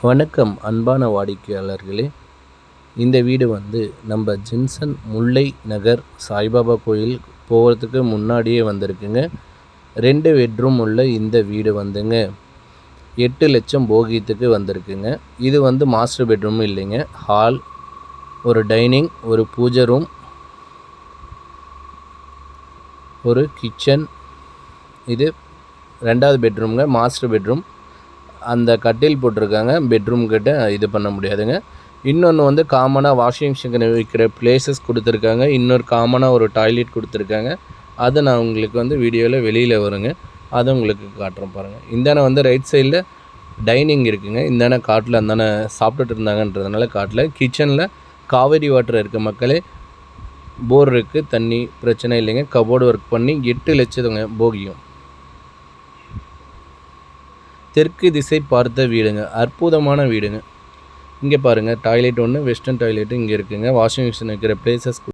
வணக்கம் அன்பான வாடிக்கையாளர்களே. இந்த வீடு நம்ம ஜின்சன் முல்லை நகர் சாய்பாபா கோயில் போகிறதுக்கு முன்னாடியே வந்திருக்குங்க. 2 பெட்ரூம் உள்ள இந்த வீடு 8 லட்சம் போகியத்துக்கு வந்திருக்குங்க. இது மாஸ்டர் பெட்ரூம் இல்லைங்க, ஹால், ஒரு டைனிங், ஒரு பூஜை ரூம், ஒரு கிச்சன். இது 2வது பெட்ரூம்ங்க, மாஸ்டர் பெட்ரூம். அந்த கட்டில் போட்டிருக்காங்க, பெட்ரூம் கிட்ட இது பண்ண முடியாதுங்க. இன்னொன்று காமனாக வாஷிங் மிஷின் வைக்கிற பிளேசஸ் கொடுத்துருக்காங்க. இன்னொரு காமனாக ஒரு டாய்லெட் கொடுத்துருக்காங்க. அதை நான் உங்களுக்கு வீடியோவில் வெளியில் வருங்க, அதை உங்களுக்கு காட்டுறேன் பாருங்கள். இந்தான ரைட் சைடில் டைனிங் இருக்குங்க. இந்தான காட்டில் அந்தான சாப்பிட்டுட்டு இருந்தாங்கன்றதுனால காட்டில். கிச்சனில் காவேரி வாட்டர் இருக்குது மக்களே, போர் இருக்குது, தண்ணி பிரச்சனை இல்லைங்க. கபோர்டு ஒர்க் பண்ணி 8 லட்சத்துங்க போகியும். தெற்கு திசை பார்த்த வீடுங்க, அற்புதமான வீடுங்க. இங்கே பாருங்கள், டாய்லெட் ஒன்று, வெஸ்டர்ன் டாய்லெட்டு இங்கே இருக்குங்க. வாஷிங் மிஷின் வைக்கிற பிளேசஸ்